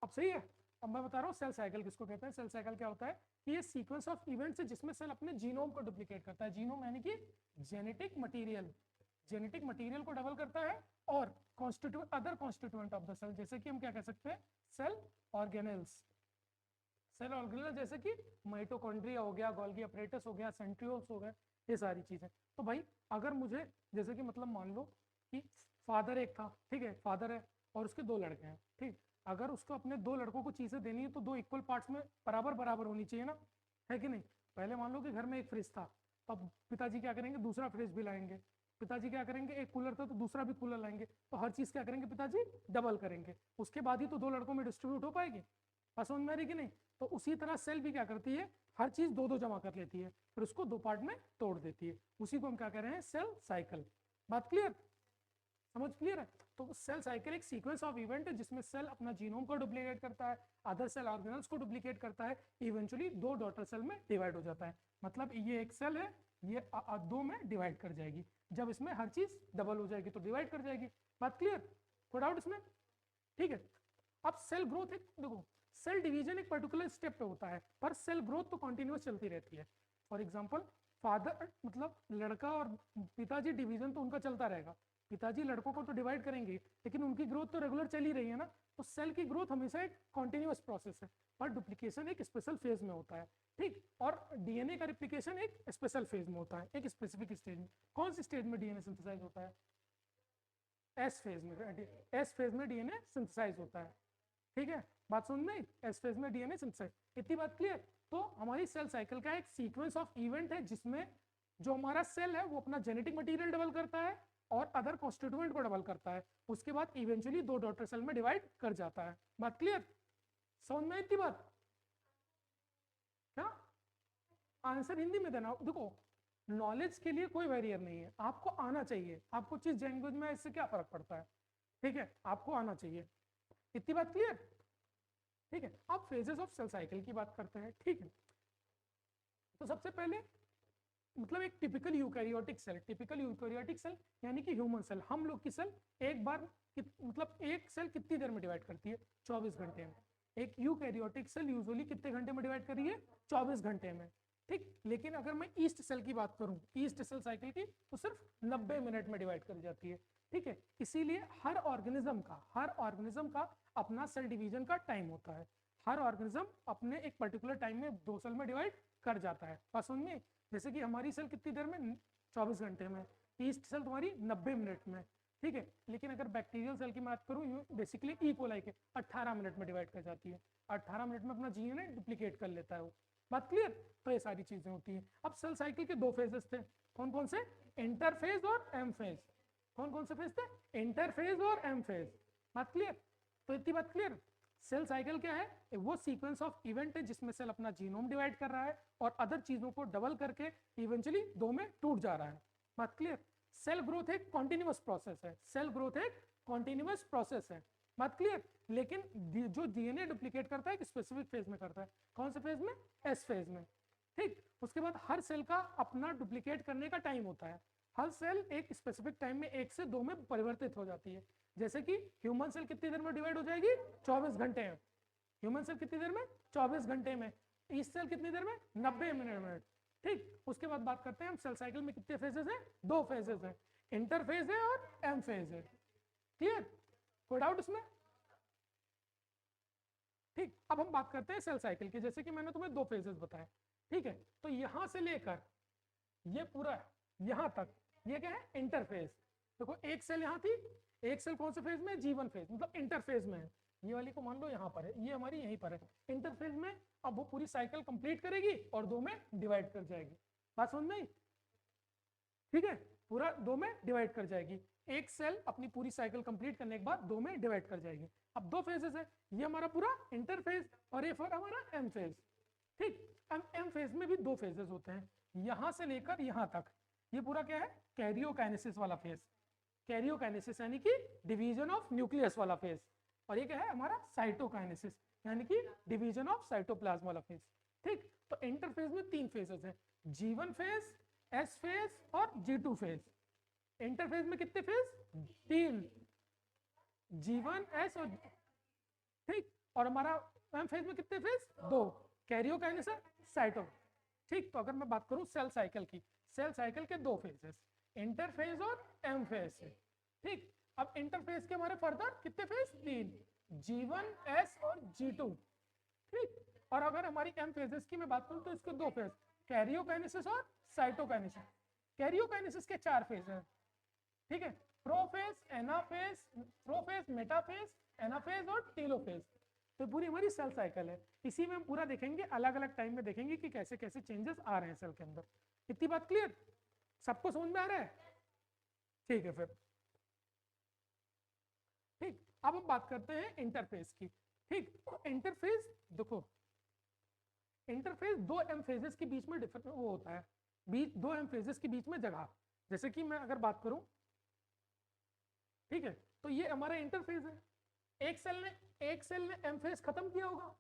अब सही है। अब मैं बता रहा हूँ सेल साइकिल किसको कहते हैं। सेल साइकिल क्या होता है कि ये सीक्वेंस ऑफ इवेंट्स है जिसमें सेल अपने जीनोम को डुप्लीकेट करता है। जीनोम यानी कि जेनेटिक मटेरियल, जेनेटिक मटेरियल को डबल करता है और constituent other constituent of the cell, जैसे कि हम क्या कह सकते हैं सेल ऑर्गेनेल्स। सेल ऑर्गेनेल जैसे कि माइटोकॉन्ड्रिया हो गया, गोल्गी अपरेटस हो गया, सेंट्रियोल्स हो गए, ये सारी चीजें। तो भाई अगर मुझे जैसे कि मतलब मान लो कि फादर एक था, ठीक है, फादर है और उसके दो लड़के हैं, ठीक। अगर उसको अपने दो लड़कों को चीजें देनी है तो दो इक्वल पार्ट्स में बराबर बराबर होनी चाहिए ना, है कि नहीं। पहले मान लो कि घर में एक फ्रिज था, तो अब पिताजी क्या करेंगे दूसरा फ्रिज भी लाएंगे। पिताजी क्या करेंगे, एक कूलर था तो दूसरा भी कूलर लाएंगे। तो हर चीज क्या करेंगे पिताजी, डबल करेंगे। उसके बाद ही तो दो लड़कों में डिस्ट्रीब्यूट हो पाएगी। बात समझ में आ रही कि नहीं। तो उसी तरह सेल भी क्या करती है, हर चीज दो दो जमा कर लेती है, फिर उसको दो पार्ट में तोड़ देती है। उसी को हम क्या कह रहे हैं, सेल साइकिल। बात क्लियर, समझ क्लियर है। तो सेल साइकिल एक सीक्वेंस ऑफ इवेंट है जिसमें सेल अपना जीनोम को डुप्लीकेट करता है, अदर सेल ऑर्गेनल्स को डुप्लीकेट करता है, इवेंचुअली दो डॉटर सेल में डिवाइड हो जाता है। मतलब ये एक सेल है, ये दो में डिवाइड कर जाएगी। जब इसमें हर चीज डबल हो जाएगी तो डिवाइड कर जाएगी। बात क्लियर, कोई डाउट इसमें, ठीक है। अब सेल ग्रोथ एक देखो, सेल डिवीजन एक पर्टिकुलर स्टेप पे होता है, पर सेल ग्रोथ तो कंटिन्यूअस चलती रहती है। फॉर एग्जांपल फादर मतलब लड़का और पिताजी डिवीजन तो उनका चलता रहेगा, पिताजी लड़कों को तो डिवाइड करेंगे लेकिन उनकी ग्रोथ तो रेगुलर चल ही रही है ना। तो सेल की ग्रोथ हमेशा एक कॉन्टिन्यूअस प्रोसेस है, पर डुप्लीकेशन एक स्पेशल फेज में होता है, ठीक। और डीएनए का रिप्लिकेशन एक स्पेशल फेज में होता है, एक स्पेसिफिक स्टेज में। कौन सी स्टेज में डीएनए सिंथेसाइज होता है, एस फेज में। एस फेज में डीएनए सिंथेसाइज होता है, ठीक है। बात समझ में, एस फेज में डीएनए सिंथेसाइज, इतनी बात क्लियर। तो हमारी सेल साइकिल का एक सीक्वेंस ऑफ इवेंट है जिसमें जो हमारा सेल है वो अपना जेनेटिक मटेरियल डबल करता है और अदर कॉन्स्टिट्यूएंट को डबल करता है, उसके बाद इवेंचुअली दो डॉटर सेल में डिवाइड कर जाता है। बात क्लियर, समझ में इतनी बात। क्या आंसर हिंदी में देना, देखो नॉलेज के लिए कोई बैरियर नहीं है, आपको आना चाहिए। आपको जिस लैंग्वेज में इससे क्या फर्क पड़ता है, ठीक है, आपको आना चाहिए। इतनी बात क्लियर, ठीक है। अब फेजेस ऑफ सेल साइकिल की बात करते हैं, ठीक है। तो सबसे पहले मतलब एक typical eukaryotic cell, typical eukaryotic cell यानी कि ह्यूमन सेल, हम लोग की सेल एक बार मतलब एक सेल कितनी देर में डिवाइड करती है, 24 घंटे में। एक यूकैरियोटिक सेल यूजुअली कितने घंटे में डिवाइड कर रही है, 24 घंटे में, ठीक। लेकिन अगर मैं ईस्ट सेल की बात करूं, ईस्ट सेल साइकिल की, तो सिर्फ 90 मिनट में डिवाइड करी जाती है, ठीक है। इसीलिए हर ऑर्गेनिज्म का अपना सेल डिवीजन का टाइम होता है। हर ऑर्गेनिज्म अपने एक पर्टिकुलर टाइम में दो सेल में डिवाइड कर जाता है। बस समझ में, जैसे कि हमारी सेल कितनी देर में, 24 घंटे में, ईस्ट सेल तुम्हारी 90 मिनट में, ठीक है। लेकिन अगर बैक्टीरियल सेल की बात करूं, बेसिकली ई कोलाई के 18 मिनट में डिवाइड कर जाती है, 18 मिनट में अपना जीन डुप्लीकेट कर लेता है वो। बात क्लियर। तो ये सारी चीजें होती हैं। अब सेल साइकिल के दो फेजेस थे, कौन कौन से, इंटरफेज और एम फेज। कौन कौन से फेज थे, इंटरफेज और एम फेज। बात क्लियर, तो इतनी बात क्लियर। सेल साइकिल क्या है, वो सीक्वेंस ऑफ इवेंट है जिसमें सेल अपना जीनोम डिवाइड कर रहा है और अदर चीजों को डबल करके इवेंचुअली दो में टूट जा रहा है। बात क्लियर। सेल ग्रोथ एक कॉन्टिन्यूअस प्रोसेस है, सेल ग्रोथ एक कॉन्टिन्यूअस प्रोसेस है। बात क्लियर। लेकिन जो डीएनए डुप्लीकेट करता है एक स्पेसिफिक फेज में करता है, कौन से फेज में, एस फेज में, ठीक। उसके बाद हर सेल का अपना डुप्लीकेट करने का टाइम होता है। हर सेल एक स्पेसिफिक टाइम में एक से दो में परिवर्तित हो जाती है। जैसे कि ह्यूमन सेल कितनी देर में डिवाइड हो जाएगी, 24 घंटे में। ह्यूमन सेल कितनी देर में, 24 घंटे में। ईस्ट सेल कितनी देर में, 90 मिनट, ठीक। उसके बाद बात करते हैं हम सेल साइकिल में कितने फेजेस हैं, दो फेजेस हैं, इंटरफेज है और एम फेज है। क्लियर, कोई डाउट इसमें, ठीक। अब हम बात करते हैं सेल साइकिल की। जैसे कि मैंने तुम्हें दो फेजेस बताए, ठीक है। तो यहां से लेकर ये पूरा यहां तक, ये क्या है, इंटरफेज। देखो एक सेल यहां थी, एक सेल कौन से फेज में, जीवन फेज, मतलब इंटरफेज में है। ये वाली को मान लो यहां पर है, ये हमारी यहीं पर है इंटरफेज में। अब वो पूरी साइकिल कंप्लीट करेगी और दो में डिवाइड कर जाएगी। बात समझ में आई, ठीक है। पूरा दो में डिवाइड कर जाएगी। एक सेल अपनी पूरी साइकिल कंप्लीट करने के बाद दो में डिवाइड कर जाएगी। अब दो फेजेस है, ये हमारा पूरा इंटरफेज और ये फिर हमारा एम फेज, ठीक। एम फेज में भी दो फेजेस होते हैं, यहां से लेकर यहां तक। ये पूरा क्या है, कैरियोकाइनेसिस वाला फेज, कैरियोकाइनेसिस यानी कि डिवीजन ऑफ न्यूक्लियस वाला फेज। और ये क्या है हमारा, साइटोकाइनेसिस यानी कि डिवीजन ऑफ साइटोप्लाज्म वाला फेज, ठीक। तो इंटरफेज में तीन फेजेस हैं, G1 फेज, एस फेज और G2 फेज। इंटरफेज में कितने फेज, तीन, G1 एस और, ठीक। और हमारा एम फेज में कितने फेज? 2, karyokinesis, cyto. ठीक, तो अगर मैं बात करूं सेल साइकिल की, सेल साइकिल के 2 फेजेस, इंटरफेज और एम फेज से। ठीक, अब इंटरफेज के हमारे फर्दर कितने फेज? 3, G1, S और G2। ठीक, और अगर हमारी एम फेजेस की मैं बात करूं तो इसके 2 फेज, कैरियोकाइनेसिस और साइटोकाइनेसिस। कैरियोकाइनेसिस के 4 फेज हैं। ठीक है, prophase, anaphase, prophase, metaphase, anaphase और टेलोफेज। तो पूरी हमारी सेल साइकिल है, इसी में हम पूरा देखेंगे, अलग अलग टाइम में देखेंगे कि कैसे कैसे चेंजेस आ रहे हैं सेल के अंदर। इतनी बात क्लियर? सबको समझ में आ रहा है? ठीक है, फिर ठीक, अब हम बात करते हैं इंटरफेस की। ठीक, तो इंटरफेस देखो, इंटरफेस 2 एम फेजेस के बीच में वो होता है, 2 एम फेजेस के बीच में जगह। जैसे कि मैं अगर बात करूं, ठीक है, तो ये हमारा इंटरफेस है। एक सेल ने एम फेज खत्म किया होगा,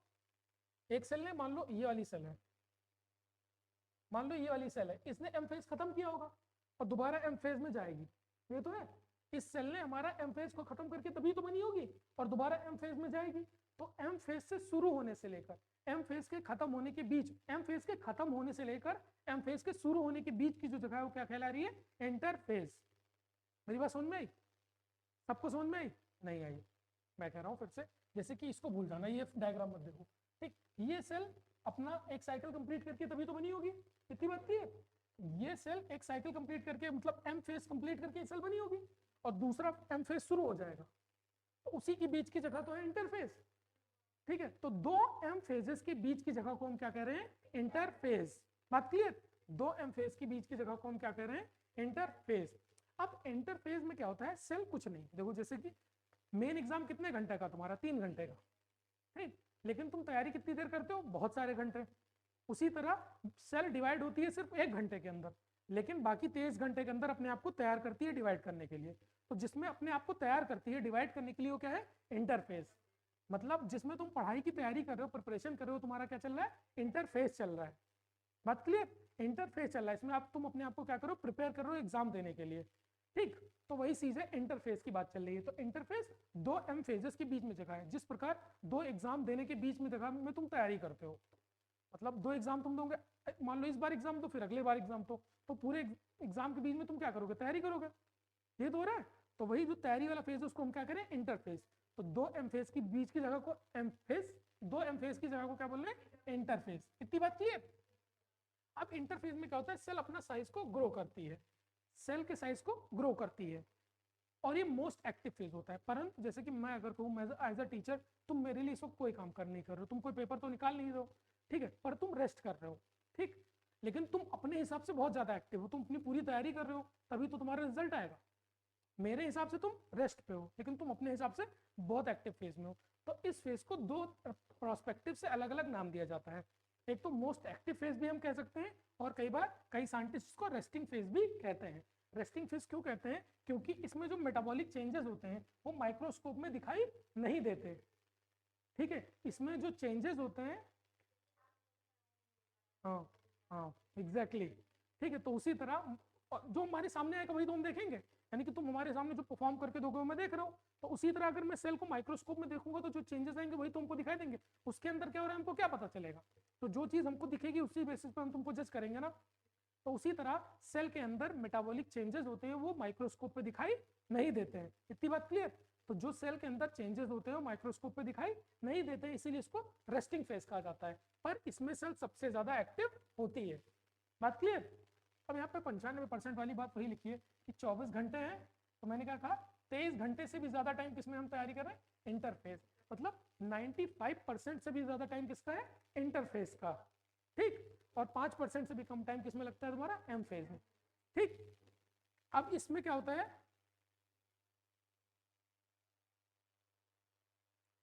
एक सेल ने, मान लो ये वाली सेल है, मान लो ये वाली सेल है, इसने एम फेज खत्म किया होगा और दोबारा एम फेज में जाएगी, ये तो है। इस सेल ने हमारा एम फेज को खत्म करके तभी तो बनी होगी और दोबारा एम फेज में जाएगी। तो एम फेज से शुरू होने से लेकर एम फेज के खत्म होने के बीच, एम फेज के खत्म होने से लेकर एम फेज के शुरू होने के बीच की जो जगह है वो क्या कहला रही है? इंटरफेज। मेरी बात समझ में आई? सबको समझ में आई? नहीं आई? मैं कह रहा हूँ फिर से, जैसे कि इसको भूल जाना, ये डायग्राम मत देखो। ठीक, ये सेल अपना एक साइकिल कंप्लीट करके तभी तो बनी होगी, इतनी बात की है। ये सेल एक साइकिल कंप्लीट करके, मतलब एम फेज कंप्लीट करके सेल बनी होगी और दूसरा एम फेज शुरू हो जाएगा, तो उसी के बीच की जगह तो है इंटरफेज। ठीक है, तो 2 एम फेजेस के बीच की जगह को हम क्या कह रहे हैं? इंटरफेज। बात क्लियर? 2 एम फेज के बीच की जगह को हम क्या कह रहे हैं? इंटरफेज। अब इंटरफेज में क्या होता है? सेल कुछ नहीं, देखो जैसे कि मेन एग्जाम कितने घंटे का तुम्हारा? 3 घंटे का। ठीक, लेकिन तुम तैयारी कितनी देर करते हो? बहुत सारे घंटे। उसी तरह सेल डिवाइड होती है सिर्फ 1 घंटे के अंदर, लेकिन बाकी 23 घंटे के अंदर अपने आप को तैयार करती है डिवाइड करने के लिए। तो जिसमें अपने आप को तैयार करती है डिवाइड करने के लिए वो क्या है? इंटरफेज। मतलब जिसमें तुम पढ़ाई की तैयारी कर रहे हो, प्रिपरेशन कर रहे हो, तुम्हारा क्या चल रहा है? इंटरफेस चल रहा है। बात क्लियर? इंटरफेस चल रहा है, इसमें आप तुम अपने आप को क्या करो? प्रिपेयर कर रहे हो एग्जाम देने के लिए। ठीक, तो वही चीज है, इंटरफेस की बात चल रही है। तो इंटरफेस 2 एम फेजेस के बीच में जगह है, जिस प्रकार 2 एग्जाम देने के बीच में जगह में तुम तैयारी करते हो। मतलब 2 एग्जाम तुम दोगे, मान लो इस बार एग्जाम, तो फिर अगले बार एग्जाम, तो पूरे एग्जाम के बीच में तुम क्या करोगे? तैयारी करोगे। ये तो हो रहा है। तो वही जो तैयारी वाला फेज है उसको हम क्या करें? इंटरफेस। तो 2 एम फेज की बीच की जगह को एम फेज, 2 एम फेज की जगह को क्या बोल रहे हैं? इंटरफेस। इतनी बात क्लियर? अब इंटरफेस में क्या होता है? सेल अपना साइज को ग्रो करती है, सेल के साइज को ग्रो करती है और ये मोस्ट एक्टिव फेज होता है। परंतु जैसे कि मैं अगर कहूँ, मैं एज अ टीचर, तुम मेरे लिए इस वक्त कोई काम कर नहीं कर रहे हो, तुम कोई पेपर तो निकाल नहीं रहे हो, ठीक है, पर तुम रेस्ट कर रहे हो। ठीक, लेकिन तुम अपने हिसाब से बहुत ज्यादा एक्टिव हो, तुम अपनी पूरी तैयारी कर रहे हो, तभी तो तुम्हारा रिजल्ट आएगा। मेरे हिसाब से तुम रेस्ट पे हो, लेकिन तुम अपने हिसाब से बहुत एक्टिव फेज में हो। तो इस फेज को 2 प्रोस्पेक्टिव से अलग अलग नाम दिया जाता है। एक तो मोस्ट एक्टिव फेज भी हम कह सकते हैं, और कई बार कई साइंटिस्ट इसको रेस्टिंग फेज भी कहते हैं। रेस्टिंग फेज क्यों कहते हैं? क्योंकि इसमें जो मेटाबॉलिक चेंजेस होते हैं वो माइक्रोस्कोप में दिखाई नहीं देते। ठीक है, इसमें जो चेंजेस होते हैं, हाँ हाँ एग्जैक्टली, ठीक है, तो उसी तरह जो हमारे सामने आएगा वही तो हम देखेंगे, यानी कि तुम हमारे सामने जो परफॉर्म करके दोगे मैं देख रहा हूँ, तो उसी तरह अगर मैं सेल को माइक्रोस्कोप में देखूंगा तो जो चेंजेस आएंगे वही तुमको दिखाई देंगे। उसके अंदर क्या हो रहा है हमको क्या पता चलेगा? तो जो चीज हमको दिखेगी उसी बेसिस पर हम तुमको जज करेंगे ना। तो उसी तरह सेल के अंदर मेटाबॉलिक चेंजेस होते हैं वो माइक्रोस्कोप पे दिखाई नहीं देते हैं। इतनी बात क्लियर? तो जो सेल के अंदर चेंजेस होते हैं वो माइक्रोस्कोप पे दिखाई नहीं देते हैं, इसीलिए इसको रेस्टिंग फेज कहा जाता है। पर इसमें सेल सबसे ज्यादा एक्टिव होती है। बात क्लियर? अब यहाँ पे 95% वाली बात वही लिखी है कि 24 घंटे हैं, तो मैंने क्या कहा? 23 घंटे से भी ज्यादा टाइम किसमें हम तैयारी कर रहे हैं? इंटरफेस। मतलब 95% से भी ज्यादा टाइम किसका है? इंटरफेस का। ठीक, और 5% से भी कम टाइम किसमें लगता है? तुम्हारा एम फेज में। ठीक, अब इसमें क्या होता है?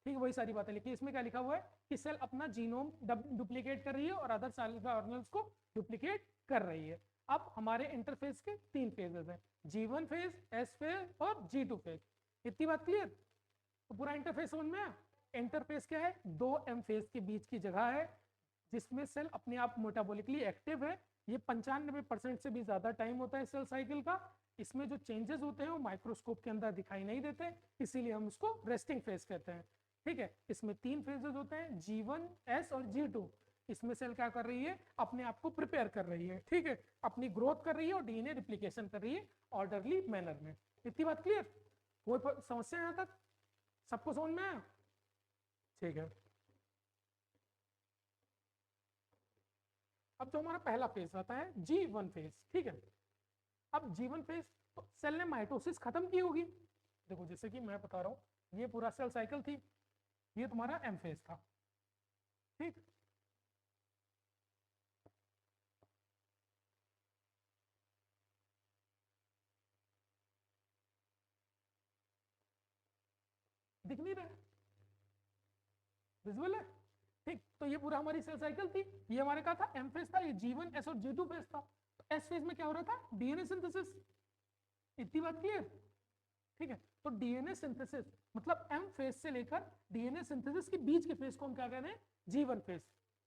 ठीक, वही सारी बातें लिखी। इसमें क्या लिखा हुआ है कि सेल अपना जीनोम डुप्लीकेट कर रही है और अदर सेल ऑर्गेनेल्स को डुप्लीकेट कर रही है। अब हमारे इंटरफेस के 3 फेजेस हैं, G1 फेज, S फेज और G2 फेज। इतनी बात क्लियर? तो पूरा इंटरफेस समझ में आया? इंटरफेस क्या है? 2 एम फेज के बीच की जगह है जिसमें सेल अपने आप मेटाबॉलिकली एक्टिव है। ये 95% से भी ज्यादा टाइम होता है सेल साइकिल का। इसमें जो चेंजेस होते हैं वो माइक्रोस्कोप के अंदर दिखाई नहीं देते, इसीलिए हम उसको रेस्टिंग फेज कहते हैं। ठीक है, इसमें 3 फेजेस होते हैं, G1, S और G2। इसमें सेल क्या कर रही है, अपने आप को प्रिपेयर कर रही है, ठीक है, अपनी ग्रोथ कर रही है और डीएनए रिप्लिकेशन कर रही है ऑर्डरली मैनर में। इतनी बात क्लियर? कोई समस्या यहाँ तक सबको समझ में आया? ठीक है, अब जो हमारा पहला फेज आता है G1 फेज, ठीक है। अब G1 फेज तो सेल ने माइटोसिस खत्म की होगी। देखो जैसे कि मैं बता रहा हूँ, ये पूरा सेल साइकिल थी, ये तुम्हारा M फेज था, ठीक। दिख नहीं रहा है, विजुअल है, ठीक। तो ये पूरा हमारी सेल साइकिल थी, ये हमारे का था M फेज था, ये G1, S और G2 फेज था। तो S फेज में क्या हो रहा था, डीएनए सिंथेसिस। इतनी बात क्लियर? ठीक है, तो डीएनए सिंथेसिस मतलब M फेज से लेकर डीएनए सिंथेसिस के बीच के फेज को हम क्या कह रहे हैं, G1 फेज।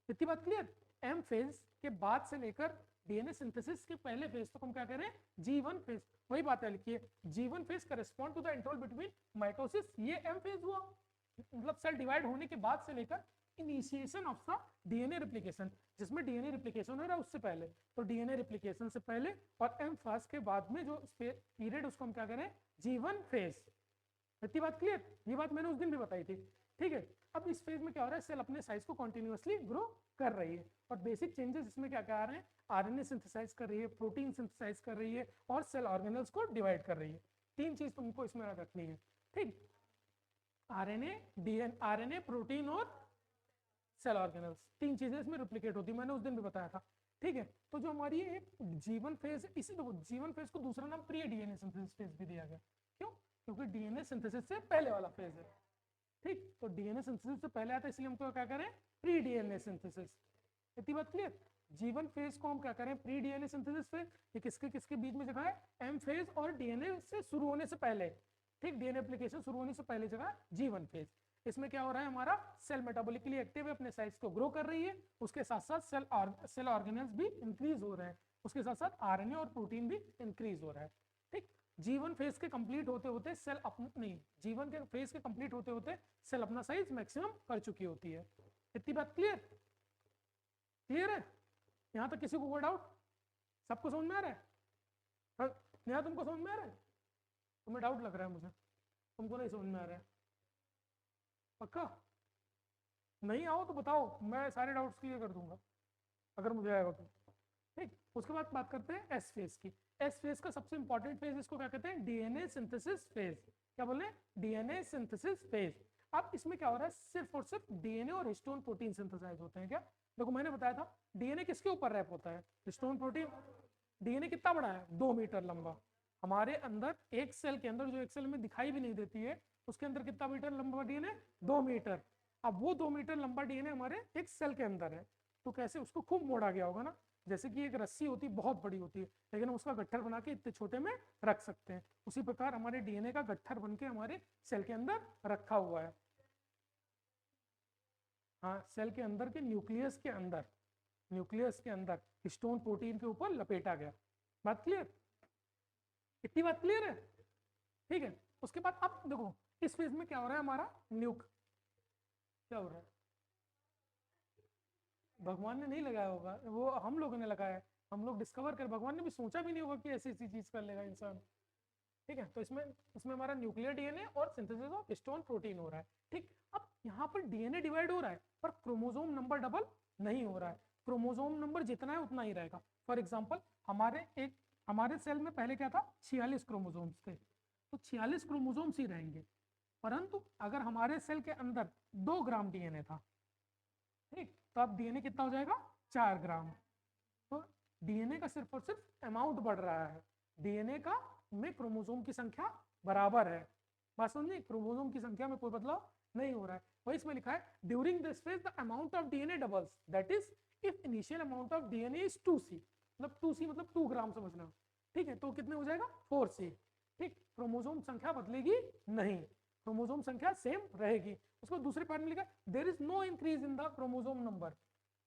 इतनी बात क्लियर? M फेज के बाद से लेकर डीएनए सिंथेसिस के पहले फेज तक हम क्या कह रहे हैं, G1 फेज। वही बात है, लिखिए G1 phase correspond to the interval between mitosis, ये M फेज हुआ, मतलब सेल डिवाइड होने के बाद से लेकर initiation of the DNA replication, जिसमें डीएनए रिप्लिकेशन हो रहा है उससे पहले। तो डीएनए रिप्लिकेशन से पहले और M फेज के बाद में जो पीरियड उसको हम क्या कह रहे हैं, G1 फेज। इतनी बात क्लियर? ये बात मैंने उस दिन भी बताई थी, ठीक है। अब इस फेज में क्या हो रहा है, सेल अपने साइज को कंटिन्यूअसली ग्रो कर रही है और बेसिक चेंजेस इसमें क्या क्या आ रहे हैं, आरएनए सिंथेसाइज कर रही है, प्रोटीन सिंथेसाइज कर रही है और सेल ऑर्गेनल्स को डिवाइड कर रही है। 3 चीज तुमको इसमें याद रखनी है, ठीक। आरएनए, डीएनए, आरएनए, प्रोटीन और सेल ऑर्गेनल्स, 3 चीजें इसमें रिप्लिकेट होती है, मैंने उस दिन भी बताया था, ठीक है। तो जो हमारी ये G1 फेज, इसी देखो G1 फेज को दूसरा नाम प्री डीएनए सिंथेसिस फेज भी दिया गया। क्यों? क्योंकि डीएनए सिंथेसिस से पहले वाला फेज है, ठीक। तो डीएनए सिंथेसिस से पहले आता है, इसलिए हम तो क्या करें, प्री डीएनए सिंथेसिस। इतनी बात क्लियर? G1 फेज को हम क्या करें, प्री डीएनए सिंथेसिस फेज। ये किसके किसके बीच में जगह है, M फेज और डीएनए से शुरू होने से पहले, ठीक, डीएनए एप्लीकेशन शुरू होने से पहले जगह G1 फेज। इसमें क्या हो रहा है, हमारा सेल मेटाबॉलिकली एक्टिव है, अपने साइज को ग्रो कर रही है, उसके साथ साथ सेल ऑर्गेनल्स भी इंक्रीज हो रहे हैं, उसके साथ साथ आरएनए और प्रोटीन भी इंक्रीज हो रहा है, ठीक। G1 फेज के कंप्लीट होते होते सेल नहीं, G1 के फेज के कंप्लीट होते होते सेल अपना साइज मैक्सिमम कर चुकी होती है। इतनी बात क्लियर? क्लियर है? यहाँ तक किसी को कोई डाउट? सबको समझ में आ रहा है? यहाँ तुमको समझ में आ रहा है? तुम्हें डाउट लग रहा है मुझे, तुमको नहीं समझ में आ रहा है? पक्का? नहीं आओ तो बताओ, मैं सारे डाउट्स क्लियर कर दूंगा अगर मुझे आएगा तो, ठीक। उसके बाद बात करते हैं एस फेज की। एस फेज का सबसे इंपॉर्टेंट फेज इसको क्या कहते हैं, डीएनए सिंथेसिस फेज। क्या बोल रहे हैं, डीएनए सिंथेसिस फेज। अब इसमें क्या हो रहा है, सिर्फ और सिर्फ डीएनए और हिस्टोन प्रोटीन सिंथेसाइज होते हैं। क्या? देखो मैंने बताया था डीएनए किसके ऊपर रैप होता है, हिस्टोन प्रोटीन। डीएनए कितना बड़ा है, 2 मीटर लंबा। हमारे अंदर एक सेल के अंदर, जो एक सेल में दिखाई भी नहीं देती है, उसके अंदर कितना मीटर लंबा डीएनए, 2 मीटर। अब वो 2 मीटर लंबा डीएनए हमारे एक सेल के अंदर है, तो कैसे उसको खूब मोड़ा गया होगा ना, जैसे कि एक रस्सी होती है बहुत बड़ी होती है, लेकिन हम उसका गट्ठर बना के इतने छोटे में रख सकते हैं। उसी प्रकार हमारे डीएनए का गट्ठर बन के हमारे सेल के अंदर रखा हुआ है। हाँ, सेल के अंदर के न्यूक्लियस के अंदर, न्यूक्लियस के अंदर हिस्टोन प्रोटीन के ऊपर लपेटा गया। बात क्लियर? इतनी बात क्लियर है? ठीक है। उसके बाद अब देखो इस फेज में क्या हो रहा है, हमारा न्यूक क्या हो रहा है, भगवान ने नहीं लगाया होगा, वो हम लोगों ने लगाया है। हम लोग डिस्कवर कर, भगवान ने भी सोचा भी नहीं होगा कि ऐसी ऐसी चीज कर लेगा इंसान, ठीक है। तो इसमें इसमें हमारा न्यूक्लियर डीएनए और सिंथेसिस ऑफ हिस्टोन प्रोटीन हो रहा है, ठीक। अब यहाँ पर डीएनए डिवाइड हो रहा है पर क्रोमोसोम नंबर डबल नहीं हो रहा है, क्रोमोसोम नंबर जितना है उतना ही रहेगा। फॉर एग्जाम्पल हमारे सेल में पहले क्या था, 46 क्रोमोसोम्स थे, तो 46 क्रोमोसोम्स ही रहेंगे। परंतु अगर हमारे सेल के अंदर 2 ग्राम डीएनए था, ठीक, तो अब डीएनए कितना हो जाएगा, 4 ग्राम। तो डीएनए का सिर्फ और सिर्फ अमाउंट बढ़ रहा है, डीएनए का में क्रोमोसोम की संख्या बराबर है। बात समझिए, क्रोमोसोम की संख्या में कोई बदलाव नहीं हो रहा है। वही इसमें लिखा है during this phase the amount of DNA doubles, that is if initial amount of DNA is 2C, मतलब 2C मतलब 2 ग्राम समझना, ठीक है। तो कितने हो जाएगा, 4C, ठीक। क्रोमोसोम संख्या बदलेगी नहीं, क्रोमोसोम संख्या सेम रहेगी। उसको दूसरे पार्ट में लिखा there is no increase in the chromosome number,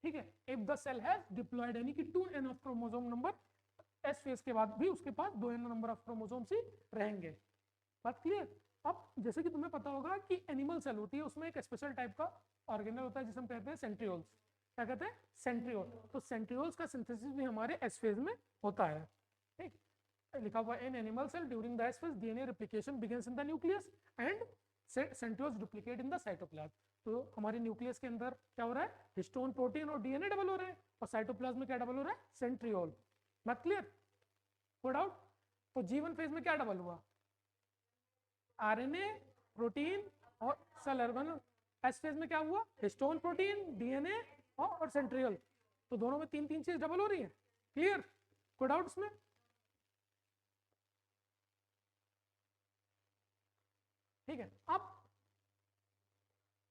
ठीक है, if the cell has diploid यानी कि 2n of chromosome number. S phase के बाद भी उसके पास 2n नंबर ऑफ क्रोमोसोम्स ही रहेंगे। बात क्लियर? अब जैसे कि तुम्हें पता होगा कि एनिमल सेल होती है, उसमें एक स्पेशल टाइप का ऑर्गेनल होता है जिसे हम कहते हैं सेंट्रियोल्स। क्या कहते हैं? सेंट्रियोल। तो सेंट्रियोल्स का सिंथेसिस भी हमारे एस फेज में होता है। ठीक, लिखा हुआ in animal cell during the S phase DNA replication begins in the nucleus and centrioles duplicate in the cytoplasm. तो हमारे न्यूक्लियस के अंदर क्या हो रहा है? हिस्टोन प्रोटीन और डीएनए डबल हो रहे हैं, और साइटोप्लाज्म में क्या डबल हो रहा है? सेंट्रियोल। बात क्लियर? No doubt. तो जीवन फेज में क्या डबल हुआ? आरएनए, प्रोटीन और सेल ऑर्गेनल। एस फेज में क्या हुआ? हिस्टोन प्रोटीन, डीएनए और सेंट्रियल। तो दोनों में तीन तीन चीज डबल हो रही है। क्लियर? कोई डाउट इसमें? ठीक है। अब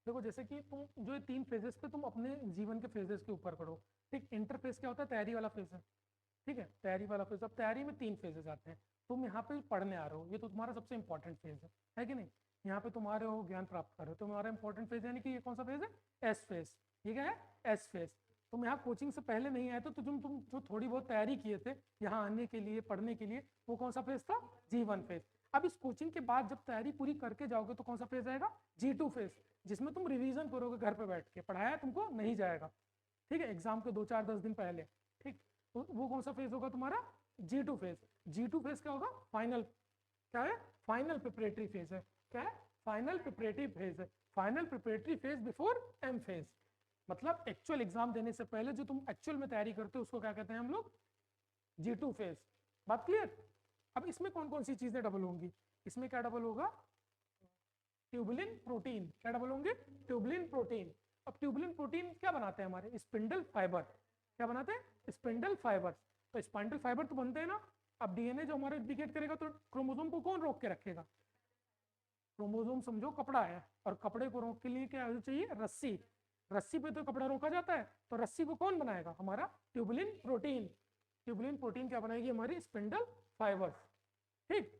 देखो, जैसे कि तुम जो तीन फेजेस पे तुम अपने जीवन के फेजेस के ऊपर करो। ठीक, इंटरफेस क्या होता है? तैयारी वाला फेज है। ठीक है, तैयारी वाला फेज। अब तैयारी में तीन फेजेस आते हैं। तुम यहाँ पे पढ़ने आ रहे हो, ये तो तुम्हारा सबसे इंपॉर्टेंट फेज है कि नहीं? यहाँ पे तुम आ रहे हो, ज्ञान प्राप्त कर रहे हो, तो तुम्हारा इंपॉर्टेंट फेज यानी कि ये कौन सा फेज है? S phase. ये क्या है? S phase. तुम यहाँ कोचिंग से पहले नहीं आए तो तुम जो थोड़ी बहुत तैयारी किए थे यहाँ आने के लिए, पढ़ने के लिए, वो कौन सा फेज था? G1 phase. अब इस कोचिंग के बाद जब तैयारी पूरी करके जाओगे तो कौन सा फेज आएगा? G2 फेज, जिसमें तुम रिवीजन करोगे घर पे बैठ के, पढ़ाया तुमको नहीं जाएगा। ठीक है, एग्जाम के 2 4 10 दिन पहले। ठीक, तो वो कौन सा फेज होगा तुम्हारा? G2 phase. G2 फेज क्या होगा? फाइनल। क्या है? फाइनल प्रिपरेटरी फेज है। क्या है? फाइनल प्रिपरेटरी फेज है। Final preparatory phase before M phase. मतलब एक्चुअल एग्जाम देने से पहले जो तुम एक्चुअल में तैयारी करते हो उसको क्या कहते हैं हम लोग? G2 phase. बात क्लियर? अब इसमें कौन कौन सी चीजें डबल होंगी? इसमें क्या डबल होगा? Tubulin protein. क्या डबल होंगे? Tubulin protein. अब ट्यूबुलिन प्रोटीन क्या बनाते हैं? हमारे स्पिंडल फाइबर। क्या बनाते हैं? Spindle fibre. तो स्पिंडल फाइबर तो बनते हैं ना। अब डीएनए जो हमारा डुप्लीकेट करेगा तो क्रोमोसोम को कौन रोक के रखेगा? क्रोमोसोम समझो कपड़ा है, और कपड़े को रोक के लिए क्या चाहिए? रस्सी। रस्सी पे तो कपड़ा रोका जाता है, तो रस्सी को कौन बनाएगा? हमारा ट्यूबुलिन प्रोटीन। ट्यूबुलिन प्रोटीन क्या बनाएगी? हमारी स्पिंडल फाइबर्स। ठीक,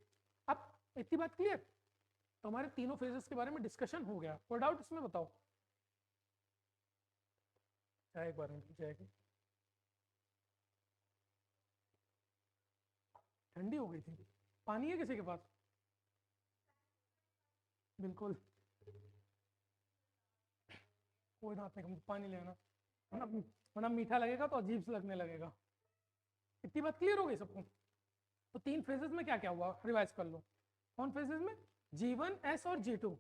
अब इतनी बात क्लियर? तो हमारे तीनों फेजेस के बारे में डिस्कशन हो गया। कोई डाउट इसमें? बताओ। चाय एक बार में जाएगी, ठंडी हो गई थी। पानी है किसी के पास? बिल्कुल, कोई बात नहीं, पानी लेना, वरना वरना मीठा लगेगा तो अजीब से लगने लगेगा। इतनी बात क्लियर हो गई सबको? तो तीन फेजेस में क्या क्या हुआ रिवाइज कर लो। कौन फेजेस में? G1, S और G2।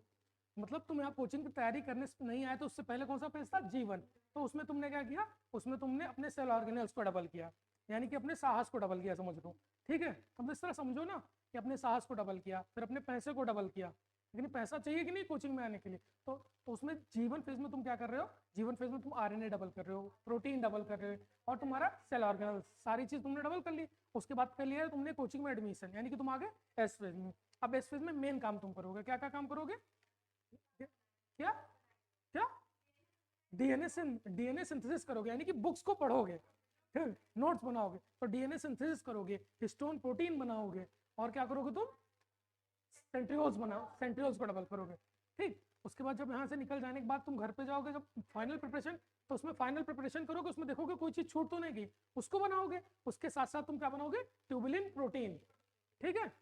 मतलब तुम यहाँ कोचिंग की तैयारी करने से नहीं आए तो उससे पहले कौन सा फेज था? G1। तो उसमें तुमने क्या किया? उसमें तुमने अपने सेल ऑर्गेनल्स को डबल किया, यानी कि अपने साहस को डबल किया, समझ लो। ठीक है, तुम इस तरह समझो ना कि अपने साहस को डबल किया, फिर अपने पैसे को डबल किया। लेकिन पैसा चाहिए कि नहीं कोचिंग में आने के लिए? तो उसमें G1 फेज में तुम क्या कर रहे हो? G1 फेज में तुम आरएनए डबल कर रहे हो, प्रोटीन डबल कर रहे हो, और तुम्हारा सेल ऑर्गेनल्स, सारी चीज तुमने डबल कर ली। उसके बाद कर लिया तुमने कोचिंग में एडमिशन, यानी कि तुम आ गए एस फेज में। अब एस फेज में मेन काम तुम करोगे, क्या क्या काम करोगे? क्या क्या? डीएनए सिंथेसिस करोगे, यानी कि बुक्स को पढ़ोगे, फिर नोट्स बनाओगे, तो डीएनए सिंथेसिस करोगे, हिस्टोन प्रोटीन बनाओगे, और क्या करोगे तुम? सेंट्रियोल्स बनाओ, सेंट्रियोल्स को डबल करोगे। ठीक, उसके बाद जब यहाँ से निकल जाने के बाद तुम घर पे जाओगे, जब फाइनल प्रिपरेशन, तो उसमें फाइनल प्रिपरेशन करोगे, उसमें देखोगे कोई चीज छूट तो नहीं गई, उसको बनाओगे। उसके साथ साथ तुम क्या बनाओगे? Tubulin protein. ठीक है,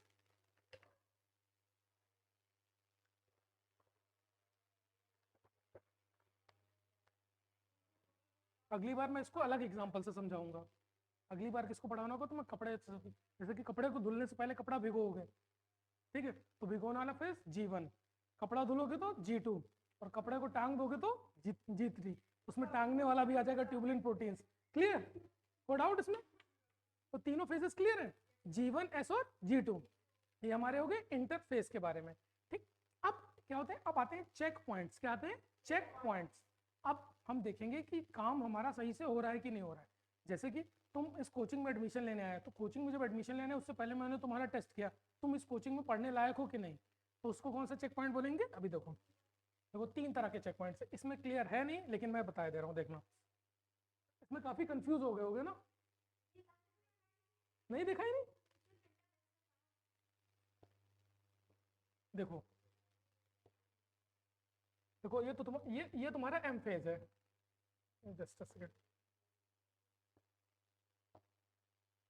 अगली बार मैं इसको अलग एग्जाम्पल से समझाऊंगा। अगली बार किसको पढ़ाना होगा तो मैं कपड़े जैसे कि कपड़े को धुलने से पहले कपड़ा भिगोगे। ठीक है, तो भिगोने वाला फेज G1, कपड़ा धुलोगे तो G2, और कपड़े को टांग दोगे तो G3। उसमें टांगने वाला भी आ जाएगा ट्यूबुलिन प्रोटीन्स। क्लियर? कोई डाउट इसमें? तो तीनों फेजेस क्लियर है, G1, S और G2। ये हमारे हो गए इंटरफेस के बारे में। ठीक, अब क्या होते हैं? अब आते हैं चेक पॉइंट्स। क्या आते हैं? Check points. अब हम देखेंगे कि काम हमारा सही से हो रहा है कि नहीं हो रहा है। जैसे कि तुम इस कोचिंग में एडमिशन लेने आए, तो कोचिंग में जब एडमिशन लेने उससे पहले मैंने तुम्हारा टेस्ट किया, तुम इस कोचिंग में पढ़ने लायक हो कि नहीं, तो उसको कौन सा चेक पॉइंट बोलेंगे? अभी देखो, देखो तीन तरह के चेक पॉइंट्स, इसमें क्लियर है नहीं लेकिन मैं बता दे रहा हूँ, देखना। इसमें काफी कंफ्यूज हो गए होगे ना? नहीं देखा ही नहीं? देखो, देखो ये तो ये तुम्हारा एम फेज है। जस्ट अ सेकंड,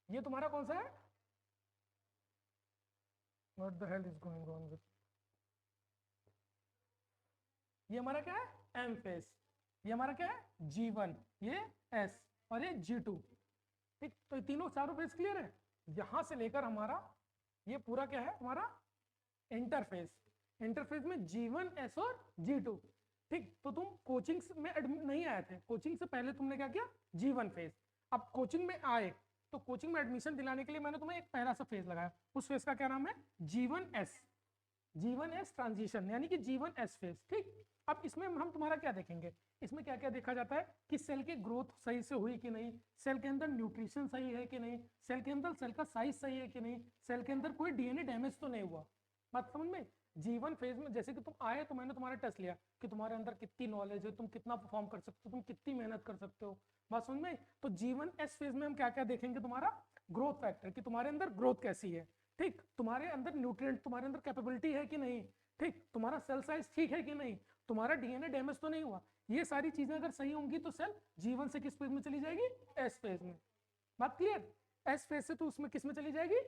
ये तुम्हारा कौन सा है? What the hell is going on with ये हमारा क्या है एम फेज, ये हमारा क्या है G1, ये S और ये G2। ठीक, तो ये तीनों चारों फेज क्लियर है। यहां से लेकर हमारा ये पूरा क्या है हमारा इंटरफेस, इंटरफेस में G1 S और G2। ठीक, तो तुम कोचिंग में नहीं आए थे, कोचिंग से पहले तुमने क्या किया G1 फेज। अब कोचिंग में आए तो कोचिंग में एडमिशन दिलाने के लिए मैंने तुम्हें एक पहला सा फेज लगाया, उस फेज का क्या नाम है G1S, G1S ट्रांजिशन यानी कि G1S फेज। ठीक, अब इसमें हम तुम्हारा क्या देखेंगे, इसमें क्या क्या देखा जाता है कि सेल की ग्रोथ सही से हुई कि नहीं, सेल के अंदर न्यूट्रिशन सही है कि नहीं, सेल के अंदर सेल का साइज सही है कि नहीं, सेल के अंदर कोई डीएनए डैमेज तो नहीं हुआ। बात समझ में। G1 फेज में जैसे कि तुम आए तो मैंने तुम्हारा टेस्ट लिया कि तुम्हारे अंदर कितनी नॉलेज है, तुम कितना परफॉर्म कर सकते हो, तुम कितनी मेहनत कर सकते हो। बात समझ में। तो G1S फेज में हम क्या क्या देखेंगे, तुम्हारा ग्रोथ फैक्टर कि तुम्हारे अंदर ग्रोथ कैसी है। ठीक, तुम्हारे अंदर न्यूट्रिएंट, तुम्हारे अंदर कैपेबिलिटी है कि नहीं। ठीक, तुम्हारा सेल साइज ठीक है कि नहीं, तुम्हारा डीएनए डैमेज तो नहीं हुआ। ये सारी चीजें अगर सही होंगी तो सेल G1 से किस फेज में चली जाएगी, S फेज में। बात क्लियर। S फेज से तो उसमें किस में चली जाएगी,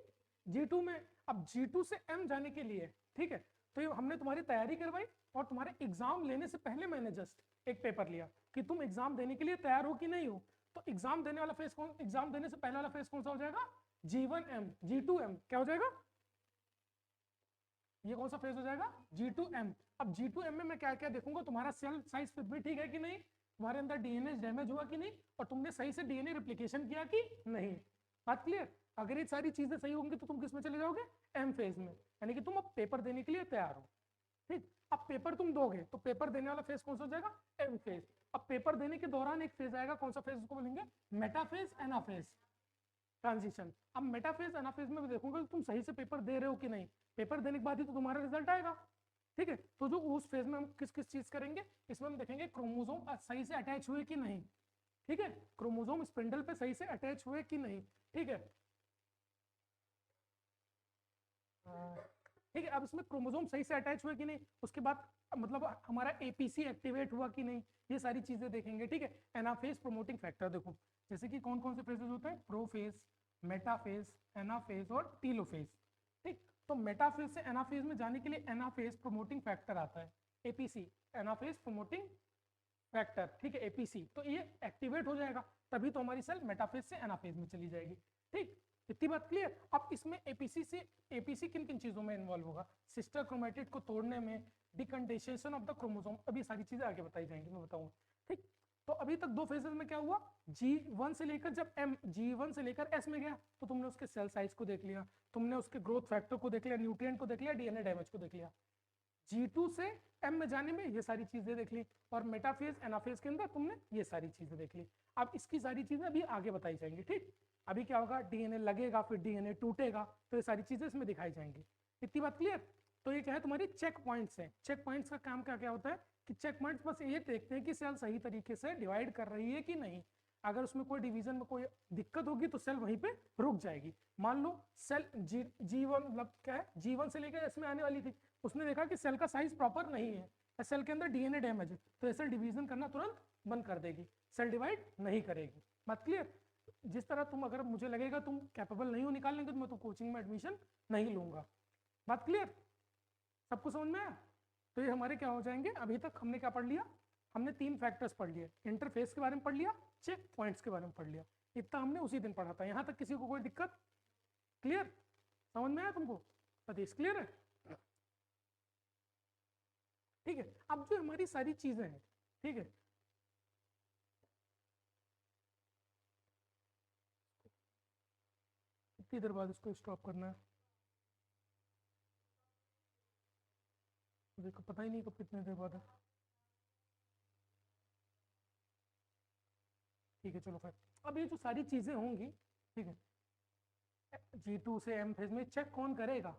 G2 में। अब G2 से M जाने के लिए, ठीक है, तो ये हमने तुम्हारी तैयारी करवाई और तुम्हारे एग्जाम लेने से पहले मैंने जस्ट एक पेपर लिया कि तुम एग्जाम देने के लिए तैयार हो कि नहीं हो। तो एग्जाम देने वाला फेज कौन, एग्जाम देने से पहले वाला फेज कौन सा हो जाएगा, G1M, G2M क्या हो जाएगा, ये कौन सा फेज हो जाएगा, G2M। अब G2M में मैं क्या क्या देखूंगा, तुम्हारा सेल साइज फिर भी ठीक है कि नहीं, तुम्हारे अंदर डीएनए डैमेज हुआ कि नहीं, और तुमने सही से डीएनए रिप्लिकेशन किया कि नहीं। बात क्लियर। अगर ये सारी चीजें सही होंगी तो तुम किस में चले जाओगे, M फेज में, यानी कि तुम अब पेपर देने के लिए तैयार हो। ठीक, अब पेपर तुम दोगे तो पेपर देने वाला फेज कौन सा हो जाएगा, M फेज। अब पेपर देने के दौरान एक फेज आएगा, कौन सा फेज उसको बोलेंगे, मेटाफेज एनाफेज ट्रांजिशन। अब मेटाफेज एनाफेज में देखूंगा कि तुम सही से पेपर दे रहे हो कि नहीं, पेपर देने के बाद ही तो तुम्हारा रिजल्ट आएगा। ठीक है, तो जो उस फेज में हम किस किस चीज करेंगे, इसमें हम देखेंगे क्रोमोसोम सही से अटैच हुए कि नहीं। ठीक है, क्रोमोसोम स्पिंडल पे सही से अटैच हुए कि नहीं। ठीक है, ठीक है, अब इसमें क्रोमोसोम सही से अटैच हुए कि नहीं, उसके बाद मतलब हमारा एपीसी एक्टिवेट हुआ कि नहीं, ये सारी चीजें देखेंगे। ठीक है, एनाफेज प्रोमोटिंग फैक्टर देखो, जैसे कि कौन कौन से फेजेस होते हैं, प्रोफेज, मेटाफेज, एनाफेज और टीलोफेज। ठीक, तो मेटाफेज से एनाफेज में जाने के लिए एनाफेज प्रोमोटिंग फैक्टर आता है, एपीसी, एनाफेज प्रोमोटिंग फैक्टर। ठीक है, एपीसी, तो ये एक्टिवेट हो जाएगा तभी तो हमारी सेल मेटाफेज से एनाफेज में चली जाएगी। ठीक, इतनी बात क्लियर। अब इसमें एपीसी से, एपीसी किन किन चीजों में इन्वॉल्व होगा, सिस्टर क्रोमेटिड को तोड़ने में, डिकंडेंसेशन ऑफ द क्रोमोसोम, अभी सारी चीजें आगे बताई जाएंगी, मैं बताऊंगा। ठीक, तो अभी तक दो फेजेस में क्या हुआ, G1 से लेकर जब M G1 से लेकर S में गया तो तुमने उसके सेल साइज को देख लिया, तुमने उसके ग्रोथ फैक्टर को देख लिया, न्यूट्रिएंट को देख लिया, डीएनए डैमेज को देख लिया। G2 से M में जाने में ये सारी चीजें देख ली, और मेटाफेज एनाफेज के अंदर तुमने ये सारी चीजें देख ली। अब इसकी सारी चीजें अभी आगे बताई जाएंगी। ठीक, अभी क्या होगा, डीएनए लगेगा, फिर डीएनए टूटेगा, तो ये सारी चीजें इसमें दिखाई जाएंगी। इतनी बात क्लियर। तो ये क्या है, तुम्हारी चेक पॉइंट्स है। चेक पॉइंट्स का काम क्या क्या होता है कि चेक पॉइंट्स बस ये देखते हैं कि सेल सही तरीके से डिवाइड कर रही है कि नहीं। अगर उसमें कोई डिवीजन में कोई दिक्कत होगी तो सेल वहीं पे रुक जाएगी। मान लो सेल G1 मतलब क्या है, G1 से लेकर S में आने वाली थी, उसने देखा कि सेल का साइज प्रॉपर नहीं है, सेल के अंदर डीएनए डैमेज है, तो सेल डिवीजन करना तुरंत बंद कर देगी, सेल डिवाइड नहीं करेगी। बात क्लियर। जिस तरह तुम, अगर मुझे लगेगा तुम कैपेबल नहीं हो निकालने के तो मैं तो कोचिंग में एडमिशन नहीं लूंगा। बात क्लियर, सबको समझ में आया। तो ये हमारे क्या हो जाएंगे, अभी तक हमने क्या पढ़ लिया, हमने तीन फैक्टर्स पढ़ लिए, इंटरफेस के बारे में पढ़ लिया, चेक पॉइंट्स के बारे में पढ़ लिया। इतना हमने उसी दिन पढ़ा था। यहाँ तक किसी को कोई दिक्कत, क्लियर, समझ में आया तुमको, सतीश क्लियर है। ठीक है, अब जो हमारी सारी चीजें हैं, ठीक है, कितनी देर बाद इसको स्टॉप करना है, मुझे पता ही नहीं कब कितने देर बाद है। ठीक है, चलो फिर अब ये जो सारी चीजें होंगी, ठीक है, G2 से M फेज में चेक कौन करेगा,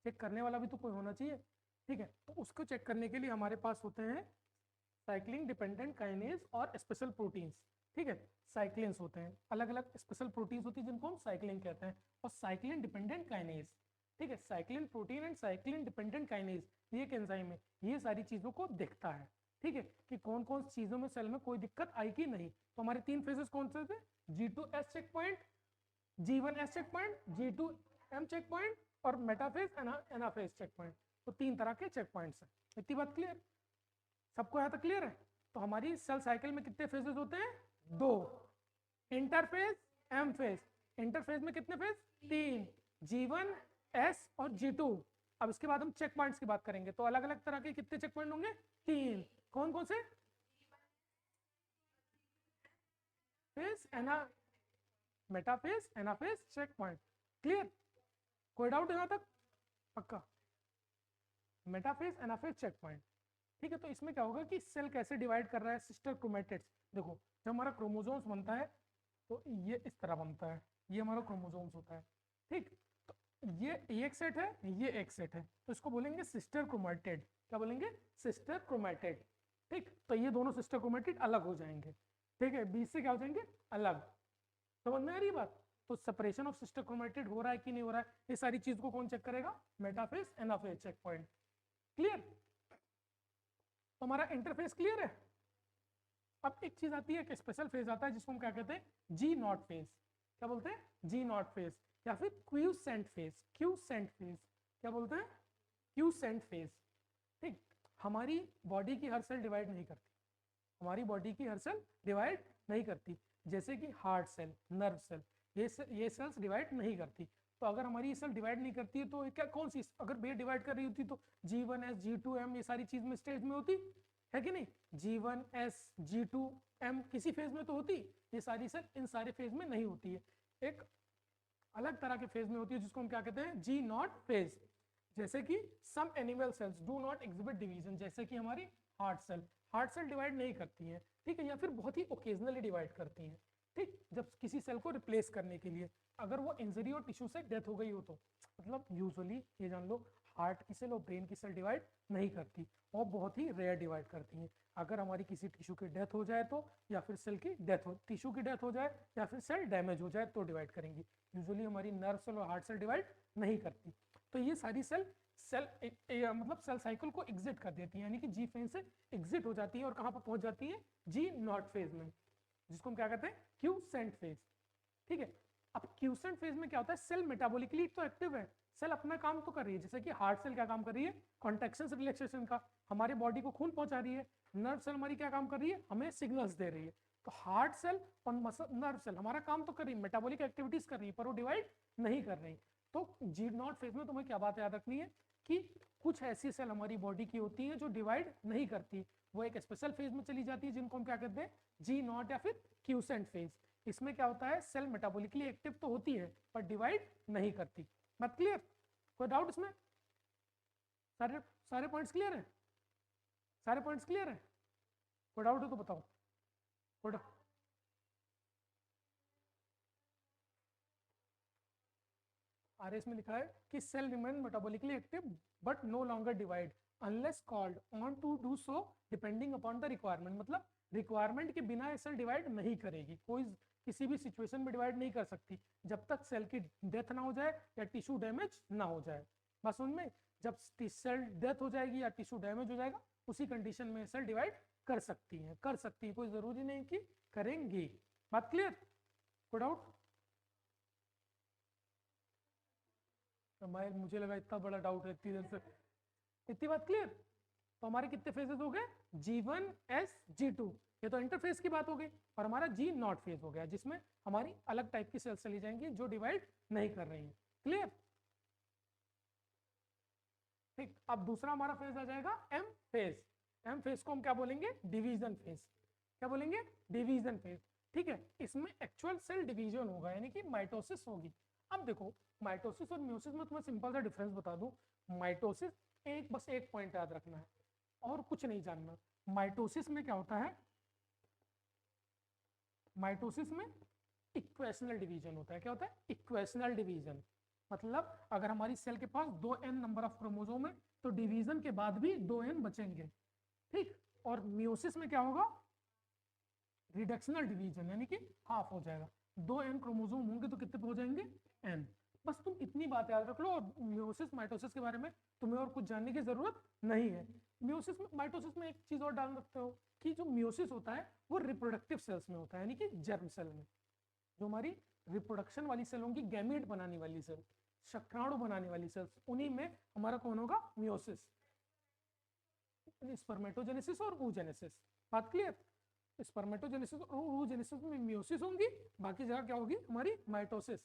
चेक करने वाला भी तो कोई होना चाहिए। ठीक है, तो उसको चेक करने के लिए हमारे पास होते हैं साइक्लिन डिपेंडेंट काइनेज और स्पेशल प्रोटीन्स। ठीक है, साइक्लिन्स होते हैं, अलग अलग स्पेशल प्रोटीन्स होती है जिनको हम साइक्लिन कहते हैं, और साइक्लिन डिपेंडेंट काइनेज। ठीक है, cyclin protein and cyclin dependent kinase, ये एक एंजाइम है, ये सारी चीजों को देखता है। ठीक है, कि कौन कौन सी चीजों में सेल में कोई दिक्कत आई कि नहीं। तो हमारे तीन फेजेस कौन से थे, G2S check point, G1S check point, G2M check point और मेटाफेज एनाफेज चेक पॉइंट। तो तीन तरह के चेक पॉइंट्स हैं। इतनी बात क्लियर। सबको यहाँ तक क्लियर है? तो हमारी सेल साइकिल में कितने फेजेस होते हैं? 2, इंटरफेज, एम फेज। इंटरफेज में कितने फेज? 3, G1, S और G2। अब इसके बाद हम चेक पॉइंट्स की बात करेंगे, तो अलग अलग तरह के कितने चेक पॉइंट होंगे? 3। कौन कौन से? Phase, metaphase, anaphase, check point. Clear? कोई डाउट यहाँ तक? पक्का? Metaphase, anaphase, check point. ठीक है, तो इसमें क्या होगा कि सेल कैसे डिवाइड कर रहा है? Sister chromatids. देखो, जब हमारा क्रोमोसोम्स बनता है तो ये इस तरह बनता है, ये हमारा क्रोमोसोम्स होता है। ठीक, तो ये एक सेट है, ये एक सेट है, तो इसको बोलेंगे सिस्टर क्रोमैटिड। क्या बोलेंगे? Sister chromatid. ठीक, तो ये दोनों सिस्टर क्रोमैटिड अलग हो जाएंगे। ठीक है, बीच से क्या हो जाएंगे? अलग। समझ में आ रही बात? तो सेपरेशन ऑफ सिस्टर क्रोमैटिड हो रहा है कि नहीं हो रहा है, ये सारी चीज को कौन चेक करेगा? Metaphase, anaphase, check point. Clear? तो हमारा इंटरफेस क्लियर है। अब एक चीज आती है, एक स्पेशल फेज आता है जिसको हम क्या कहते हैं? G0 phase. क्या बोलते हैं? G0 फेज, या फिर क्यूसेंट फेज। क्यूसेंट फेज क्या बोलते हैं? Quotient phase. ठीक, हमारी बॉडी की हर सेल डिवाइड नहीं करती, हमारी बॉडी की हर सेल डिवाइड नहीं करती। जैसे कि हार्ट सेल, नर्व सेल, ये सेल्स डिवाइड नहीं करती। तो अगर हमारी ये सेल डिवाइड नहीं करती है तो क्या, कौन सी, अगर बे डिवाइड कर रही होती तो G1S, G2M ये सारी चीज में स्टेज में होती है कि नहीं? G1S, G2M किसी फेज में तो होती, ये सारी सेल इन सारे फेज में नहीं होती है, एक अलग तरह के फेज में होती है जिसको हम क्या कहते हैं? G0 phase. जैसे कि some animal cells do not exhibit division, जैसे कि हमारी हार्ट सेल डिवाइड नहीं करती है। ठीक है, या फिर बहुत ही ओकेजनली डिवाइड करती हैं। ठीक, जब किसी सेल को रिप्लेस करने के लिए, अगर वो इंजरी और टिश्यू से डेथ हो गई हो तो, मतलब यूजुअली ये जान लो, हार्ट की सेल और ब्रेन की सेल डिवाइड नहीं करती, और बहुत ही रेयर डिवाइड करती हैं। अगर हमारी किसी टिश्यू की डेथ हो जाए तो, या फिर सेल की डेथ हो, टिश्यू की डेथ हो जाए या फिर सेल डैमेज हो जाए तो डिवाइड करेंगी। यूजुअली हमारी नर्व सेल और हार्ट सेल डिवाइड नहीं करती। तो ये सारी सेल मतलब सेल साइकिल को एग्जिट कर देती है, यानी कि जी फेज से एग्जिट हो जाती है और कहां पर पहुंच जाती है? G0 फेज में, जिसको हम क्या कहते हैं? Quotient phase. ठीक है, अब क्यूसेंट फेज में क्या होता है? सेल मेटाबॉलिकली तो एक्टिव है, सेल अपना काम तो कर रही है। जैसे कि हार्ट सेल क्या काम कर रही है? कॉन्ट्रैक्शन रिलैक्सेशन का, हमारे बॉडी को खून पहुंचा रही है। नर्व सेल हमारी क्या काम कर रही है? हमें सिग्नल्स दे रही है। तो हार्ट सेल और नर्व सेल हमारा काम तो कर रही है, मेटाबॉलिक एक्टिविटीज कर रही है, पर वो डिवाइड नहीं कर रही। तो G0 फेज में तुम्हें क्या बात याद रखनी है कि कुछ ऐसी सेल हमारी बॉडी की होती हैं जो डिवाइड नहीं करती, वो एक स्पेशल फेज में चली जाती है जिनको हम क्या कहते हैं? G0 या फिर क्यूसेंट फेज। इसमें क्या होता है? सेल मेटाबॉलिकली एक्टिव तो होती है पर डिवाइड नहीं करती। बात क्लियर? कोई डाउट इसमें? सारे सारे पॉइंट्स क्लियर है? सारे पॉइंट्स क्लियर है? कोई डाउट हो तो बताओ। कोई RS में लिखा है कि cell remain metabolically active but no longer divide unless called on to do so depending upon the requirement. मतलब रिक्वायरमेंट के बिना ये सेल डिवाइड नहीं करेगी, कोई किसी भी सिचुएशन में डिवाइड नहीं कर सकती जब तक सेल की डेथ ना हो जाए या टिश्यू डैमेज ना हो जाए। बस उनमें जब सेल डेथ हो जाएगी या टिश्यू डैमेज हो जाएगा, उसी कंडीशन में सेल डिवाइड कर सकती है, कोई जरूरी नहीं कि करेंगी। बात क्लियर? कोई डाउट? मुझे लगा इतना बड़ा डाउट है इतनी देर से। इतनी बात क्लियर? तो हमारे कितने फेजेस हो गए? G1S, G2, ये तो इंटरफेस की बात हो गई। और हमारा G0 फेज हो गया जिसमें हमारी अलग टाइप की सेल्स चली जाएंगी जो डिवाइड नहीं कर रही हैं। क्लियर? ठीक, अब दूसरा हमारा फेज आ जाएगा M फेज। M फेज को हम क्या बोलेंगे? Division phase. क्या बोलेंगे? Division phase. ठीक है, इसमें एक्चुअल सेल डिवीजन होगा, यानी कि माइटोसिस होगी। अब देखो, माइटोसिस और म्यूसिस में तुम्हें सिंपल सा डिफरेंस बता दूं। माइटोसिस, बस एक पॉइंट याद रखना है और कुछ नहीं जानना। माइटोसिस में क्या होता है? माइटोसिस में इक्वेशनल डिवीजन होता है। क्या होता है? Equational division. मतलब अगर हमारी सेल के पास 2n नंबर ऑफ क्रोमोसोम है तो डिवीजन के बाद भी 2n बचेंगे। ठीक, और म्यूसिस में क्या होगा? रिडक्शनल डिवीजन, यानी कि हाफ हो जाएगा। 2n क्रोमोसोम होंगे तो कितने हो जाएंगे? n। बस तुम इतनी बात याद रख लो, और म्यूसिस माइटोसिस के बारे में तुम्हें और कुछ जानने की जरूरत नहीं है। म्यूसिस में, माइटोसिस में एक चीज और डाल सकते हो कि जो म्यूसिस होता है वो रिप्रोडक्टिव सेल्स में होता है, यानी कि जर्म सेल में। जो हमारी रिप्रोडक्शन वाली सेल होंगी, गैमीट बनाने वाली सेल, शुक्राणु बनाने वाली सेल्स, उन्हीं में हमारा कौन होगा? म्यूसिस। स्पर्मेटोजेनेसिस और oogenesis। बात क्लियर? स्पर्मेटोजेनेसिस और oogenesis में मियोसिस होंगी, बाकी जगह क्या होगी हमारी माइटोसिस।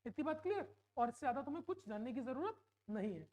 इतनी बात क्लियर? और इससे ज्यादा तुम्हें कुछ जानने की जरूरत नहीं है।